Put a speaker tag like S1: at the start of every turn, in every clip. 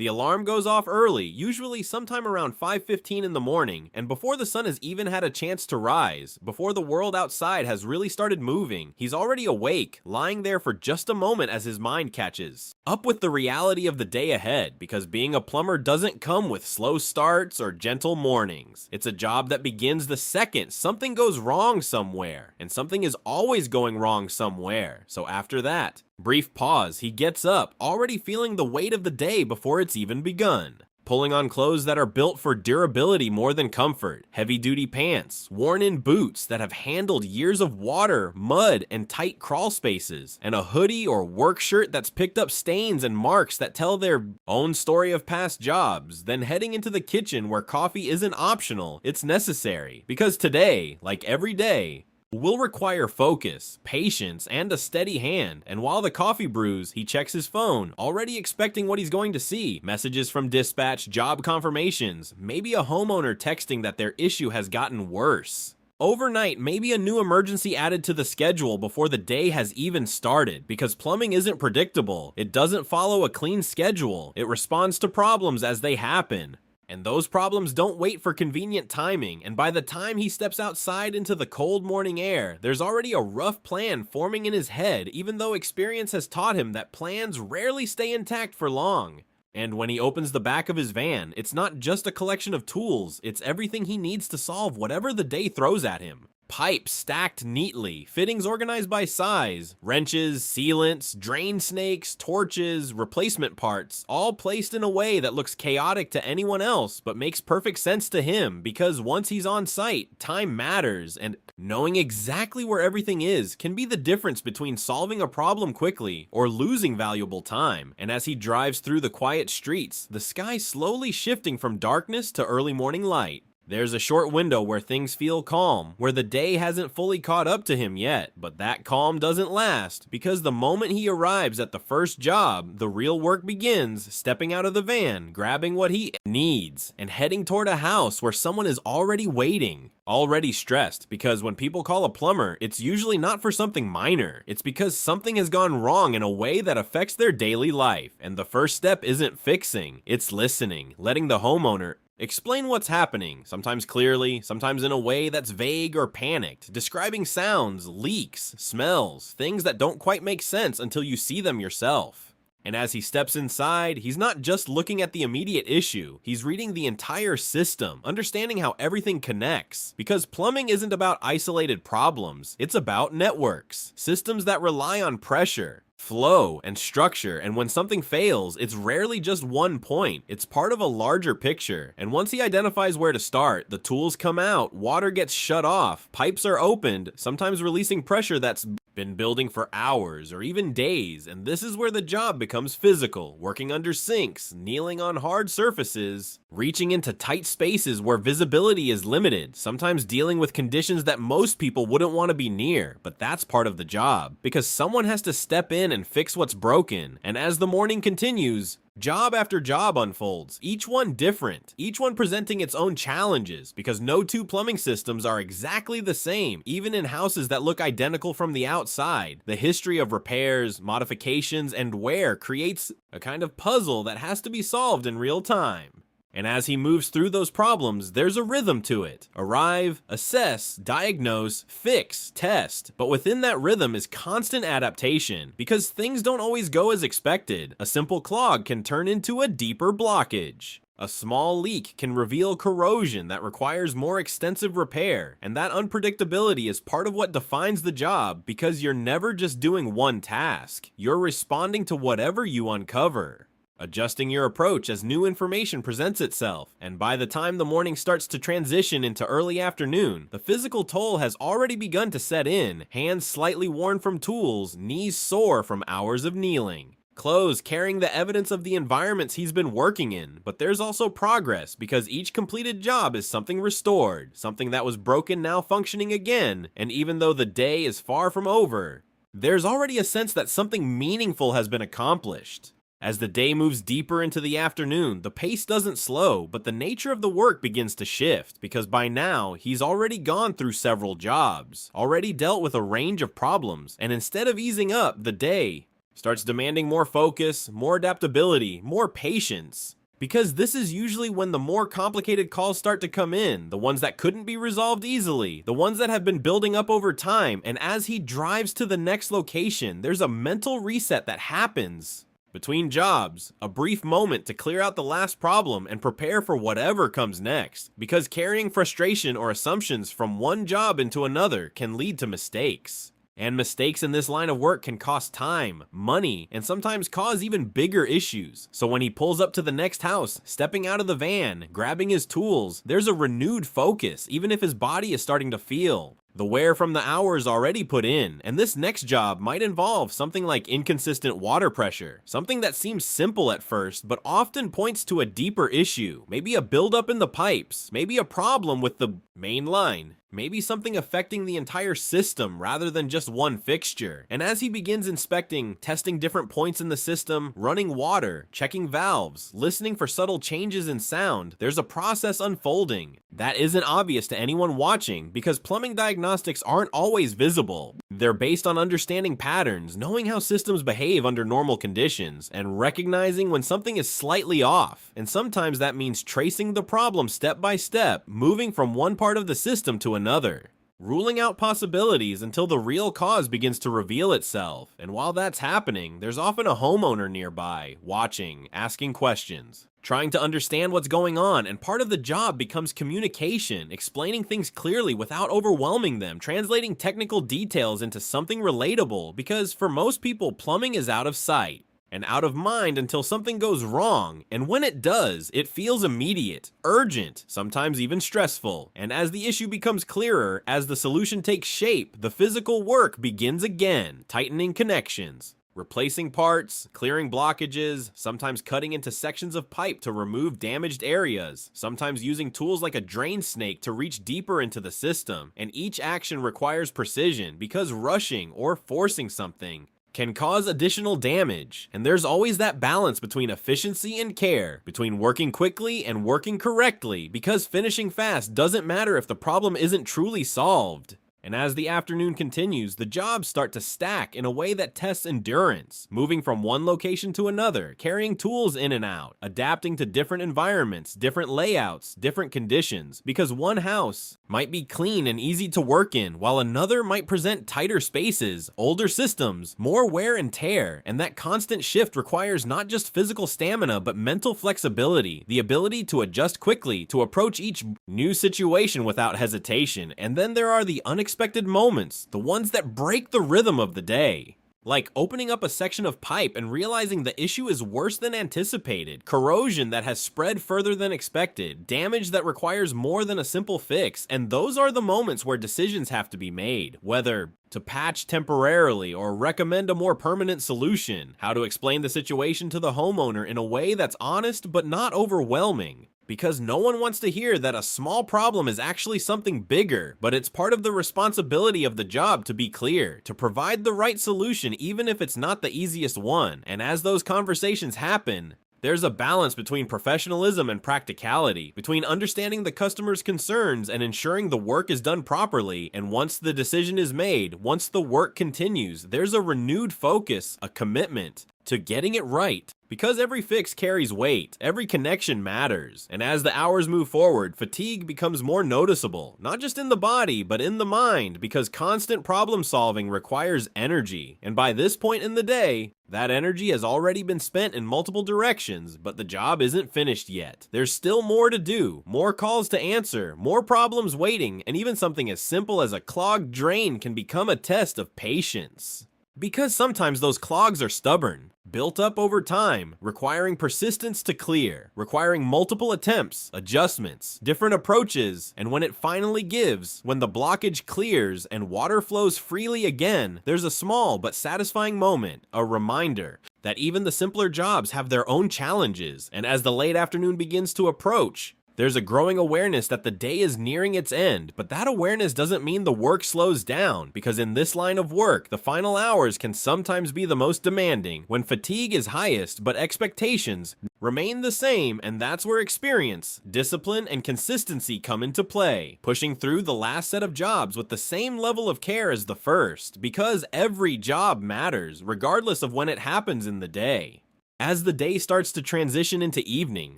S1: The alarm goes off early, usually sometime around 5:15 in the morning, and before the sun has even had a chance to rise, before the world outside has really started moving, he's already awake, lying there for just a moment as his mind catches up with the reality of the day ahead, because being a plumber doesn't come with slow starts or gentle mornings. It's a job that begins the second something goes wrong somewhere, and something is always going wrong somewhere. So after that brief pause, he gets up, already feeling the weight of the day before it's even begun. Pulling on clothes that are built for durability more than comfort, heavy-duty pants, worn-in boots that have handled years of water, mud, and tight crawl spaces, and a hoodie or work shirt that's picked up stains and marks that tell their own story of past jobs, then heading into the kitchen where coffee isn't optional, it's necessary. Because today, like every day, will require focus, patience, and a steady hand, and while the coffee brews, he checks his phone, already expecting what he's going to see. Messages from dispatch, job confirmations, maybe a homeowner texting that their issue has gotten worse. Overnight, maybe a new emergency added to the schedule before the day has even started, because plumbing isn't predictable. It doesn't follow a clean schedule. It responds to problems as they happen. And those problems don't wait for convenient timing, and by the time he steps outside into the cold morning air, there's already a rough plan forming in his head, even though experience has taught him that plans rarely stay intact for long. And when he opens the back of his van, it's not just a collection of tools, it's everything he needs to solve whatever the day throws at him. Pipes stacked neatly, fittings organized by size, wrenches, sealants, drain snakes, torches, replacement parts, all placed in a way that looks chaotic to anyone else but makes perfect sense to him, because once he's on site, time matters, and knowing exactly where everything is can be the difference between solving a problem quickly or losing valuable time. And as he drives through the quiet streets, the sky slowly shifting from darkness to early morning light. There's a short window where things feel calm, where the day hasn't fully caught up to him yet, but that calm doesn't last, because the moment he arrives at the first job, the real work begins, stepping out of the van, grabbing what he needs, and heading toward a house where someone is already waiting. Already stressed, because when people call a plumber, it's usually not for something minor. It's because something has gone wrong in a way that affects their daily life, and the first step isn't fixing, it's listening, letting the homeowner explain what's happening, sometimes clearly, sometimes in a way that's vague or panicked, describing sounds, leaks, smells, things that don't quite make sense until you see them yourself. And as he steps inside, he's not just looking at the immediate issue, he's reading the entire system, understanding how everything connects. Because plumbing isn't about isolated problems, it's about networks, systems that rely on pressure, flow, and structure, and when something fails, it's rarely just one point, it's part of a larger picture. And once he identifies where to start, the tools come out, water gets shut off, pipes are opened, sometimes releasing pressure that's been building for hours or even days, and this is where the job becomes physical, working under sinks, kneeling on hard surfaces, reaching into tight spaces where visibility is limited, sometimes dealing with conditions that most people wouldn't want to be near, but that's part of the job, because someone has to step in and fix what's broken. And as the morning continues, job after job unfolds, each one different, each one presenting its own challenges, because no two plumbing systems are exactly the same, even in houses that look identical from the outside. The history of repairs, modifications, and wear creates a kind of puzzle that has to be solved in real time. And as he moves through those problems, there's a rhythm to it. Arrive, assess, diagnose, fix, test. But within that rhythm is constant adaptation, because things don't always go as expected. A simple clog can turn into a deeper blockage. A small leak can reveal corrosion that requires more extensive repair, and that unpredictability is part of what defines the job, because you're never just doing one task. You're responding to whatever you uncover, adjusting your approach as new information presents itself, and by the time the morning starts to transition into early afternoon, the physical toll has already begun to set in, hands slightly worn from tools, knees sore from hours of kneeling. Clothes carrying the evidence of the environments he's been working in, but there's also progress, because each completed job is something restored, something that was broken now functioning again, and even though the day is far from over, there's already a sense that something meaningful has been accomplished. As the day moves deeper into the afternoon, the pace doesn't slow, but the nature of the work begins to shift, because by now, he's already gone through several jobs, already dealt with a range of problems, and instead of easing up, the day starts demanding more focus, more adaptability, more patience. Because this is usually when the more complicated calls start to come in, the ones that couldn't be resolved easily, the ones that have been building up over time, and as he drives to the next location, there's a mental reset that happens. Between jobs, a brief moment to clear out the last problem and prepare for whatever comes next, because carrying frustration or assumptions from one job into another can lead to mistakes. And mistakes in this line of work can cost time, money, and sometimes cause even bigger issues. So when he pulls up to the next house, stepping out of the van, grabbing his tools, there's a renewed focus, even if his body is starting to feel the wear from the hours already put in, and this next job might involve something like inconsistent water pressure, something that seems simple at first, but often points to a deeper issue, maybe a buildup in the pipes, maybe a problem with the main line. Maybe something affecting the entire system rather than just one fixture. And as he begins inspecting, testing different points in the system, running water, checking valves, listening for subtle changes in sound, there's a process unfolding that isn't obvious to anyone watching because plumbing diagnostics aren't always visible. They're based on understanding patterns, knowing how systems behave under normal conditions, and recognizing when something is slightly off. And sometimes that means tracing the problem step by step, moving from one part of the system to another, ruling out possibilities until the real cause begins to reveal itself. And while that's happening, there's often a homeowner nearby, watching, asking questions, trying to understand what's going on, and part of the job becomes communication, explaining things clearly without overwhelming them, translating technical details into something relatable, because for most people, plumbing is out of sight and out of mind until something goes wrong, and when it does, it feels immediate, urgent, sometimes even stressful. And as the issue becomes clearer, as the solution takes shape, the physical work begins again, tightening connections, replacing parts, clearing blockages, sometimes cutting into sections of pipe to remove damaged areas, sometimes using tools like a drain snake to reach deeper into the system. And each action requires precision because rushing or forcing something can cause additional damage, and there's always that balance between efficiency and care, between working quickly and working correctly, because finishing fast doesn't matter if the problem isn't truly solved. And as the afternoon continues, the jobs start to stack in a way that tests endurance, moving from one location to another, carrying tools in and out, adapting to different environments, different layouts, different conditions, because one house might be clean and easy to work in, while another might present tighter spaces, older systems, more wear and tear, and that constant shift requires not just physical stamina, but mental flexibility, the ability to adjust quickly, to approach each new situation without hesitation. And then there are the unexpected moments, the ones that break the rhythm of the day. Like opening up a section of pipe and realizing the issue is worse than anticipated, corrosion that has spread further than expected, damage that requires more than a simple fix, and those are the moments where decisions have to be made, whether to patch temporarily or recommend a more permanent solution, how to explain the situation to the homeowner in a way that's honest but not overwhelming. Because no one wants to hear that a small problem is actually something bigger, but it's part of the responsibility of the job to be clear, to provide the right solution even if it's not the easiest one. And as those conversations happen, there's a balance between professionalism and practicality, between understanding the customer's concerns and ensuring the work is done properly. And once the decision is made, once the work continues, there's a renewed focus, a commitment to getting it right. Because every fix carries weight, every connection matters, and as the hours move forward, fatigue becomes more noticeable, not just in the body, but in the mind, because constant problem solving requires energy, and by this point in the day, that energy has already been spent in multiple directions, but the job isn't finished yet. There's still more to do, more calls to answer, more problems waiting, and even something as simple as a clogged drain can become a test of patience. Because sometimes those clogs are stubborn, built up over time, requiring persistence to clear, requiring multiple attempts, adjustments, different approaches, and when it finally gives, when the blockage clears and water flows freely again, there's a small but satisfying moment, a reminder that even the simpler jobs have their own challenges, and as the late afternoon begins to approach, There's a growing awareness that the day is nearing its end, but that awareness doesn't mean the work slows down, because in this line of work, the final hours can sometimes be the most demanding, when fatigue is highest, but expectations remain the same, and that's where experience, discipline, and consistency come into play, pushing through the last set of jobs with the same level of care as the first, because every job matters, regardless of when it happens in the day. As the day starts to transition into evening,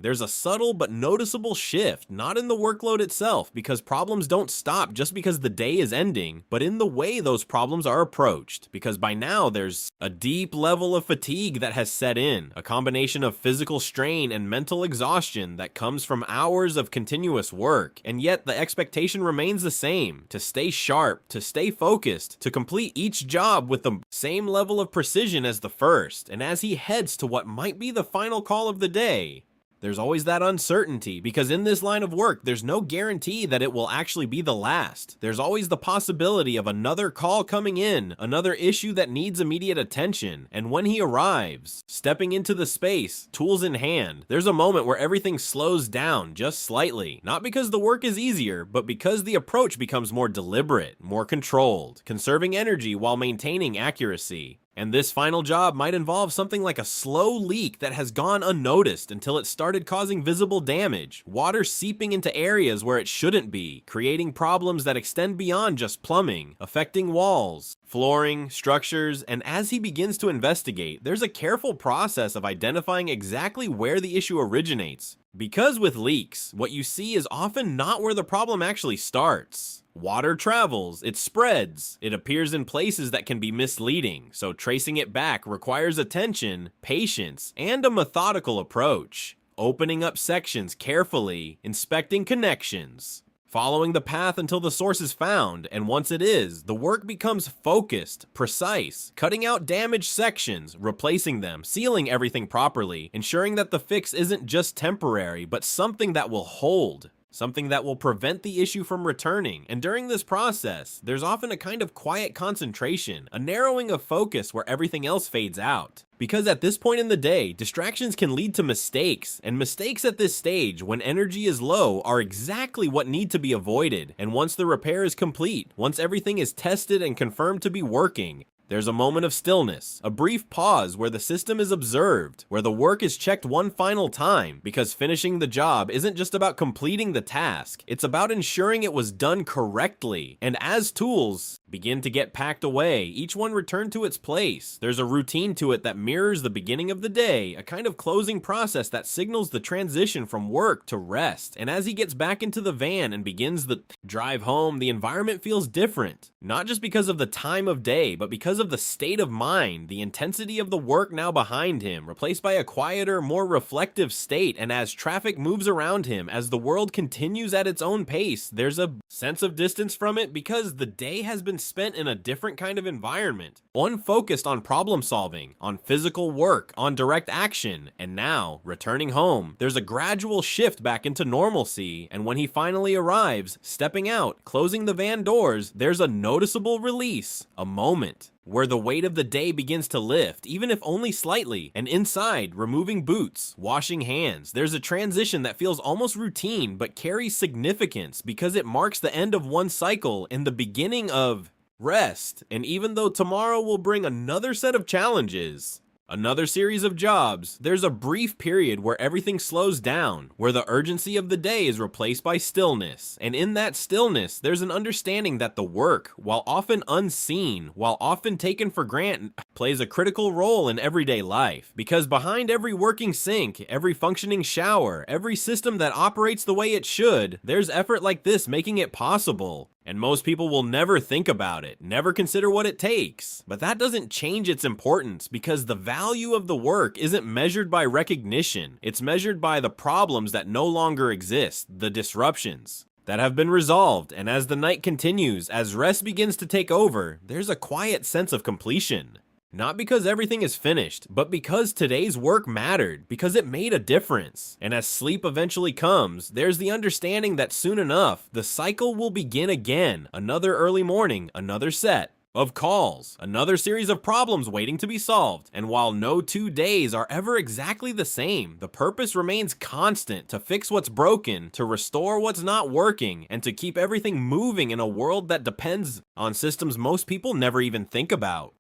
S1: there's a subtle but noticeable shift, not in the workload itself, because problems don't stop just because the day is ending, but in the way those problems are approached, because by now there's a deep level of fatigue that has set in, a combination of physical strain and mental exhaustion that comes from hours of continuous work, and yet the expectation remains the same, to stay sharp, to stay focused, to complete each job with the same level of precision as the first, and as he heads to what might be the final call of the day, there's always that uncertainty, because in this line of work, there's no guarantee that it will actually be the last. There's always the possibility of another call coming in, another issue that needs immediate attention, and when he arrives, stepping into the space, tools in hand, there's a moment where everything slows down just slightly, not because the work is easier, but because the approach becomes more deliberate, more controlled, conserving energy while maintaining accuracy. And this final job might involve something like a slow leak that has gone unnoticed until it started causing visible damage, water seeping into areas where it shouldn't be, creating problems that extend beyond just plumbing, affecting walls, flooring, structures, and as he begins to investigate, there's a careful process of identifying exactly where the issue originates. Because with leaks, what you see is often not where the problem actually starts. Water travels, it spreads, it appears in places that can be misleading, so tracing it back requires attention, patience, and a methodical approach. Opening up sections carefully, inspecting connections, following the path until the source is found, and once it is, the work becomes focused, precise, cutting out damaged sections, replacing them, sealing everything properly, ensuring that the fix isn't just temporary, but something that will hold. Something that will prevent the issue from returning, and during this process, there's often a kind of quiet concentration, a narrowing of focus where everything else fades out. Because at this point in the day, distractions can lead to mistakes, and mistakes at this stage, when energy is low, are exactly what need to be avoided, and once the repair is complete, once everything is tested and confirmed to be working, there's a moment of stillness, a brief pause where the system is observed, where the work is checked one final time, because finishing the job isn't just about completing the task, it's about ensuring it was done correctly. And as tools begin to get packed away, each one returned to its place, there's a routine to it that mirrors the beginning of the day, a kind of closing process that signals the transition from work to rest. And as he gets back into the van and begins the drive home, the environment feels different, not just because of the time of day, but because of the state of mind, the intensity of the work now behind him, replaced by a quieter, more reflective state. And as traffic moves around him, as the world continues at its own pace, there's a sense of distance from it because the day has been spent in a different kind of environment. One focused on problem solving, on physical work, on direct action, and now, returning home, there's a gradual shift back into normalcy, and when he finally arrives, stepping out, closing the van doors, there's a noticeable release, a moment where the weight of the day begins to lift, even if only slightly, and inside, removing boots, washing hands, there's a transition that feels almost routine but carries significance because it marks the end of one cycle and the beginning of rest. And even though tomorrow will bring another set of challenges, another series of jobs, there's a brief period where everything slows down, where the urgency of the day is replaced by stillness. And in that stillness, there's an understanding that the work, while often unseen, while often taken for granted, plays a critical role in everyday life. Because behind every working sink, every functioning shower, every system that operates the way it should, there's effort like this making it possible. And most people will never think about it, never consider what it takes. But that doesn't change its importance, because the value of the work isn't measured by recognition. It's measured by the problems that no longer exist, the disruptions that have been resolved. And as the night continues, as rest begins to take over, there's a quiet sense of completion. Not because everything is finished, but because today's work mattered, because it made a difference. And as sleep eventually comes, there's the understanding that soon enough, the cycle will begin again. Another early morning, another set, of calls, another series of problems waiting to be solved. And while no 2 days are ever exactly the same, the purpose remains constant: to fix what's broken, to restore what's not working, and to keep everything moving in a world that depends on systems most people never even think about.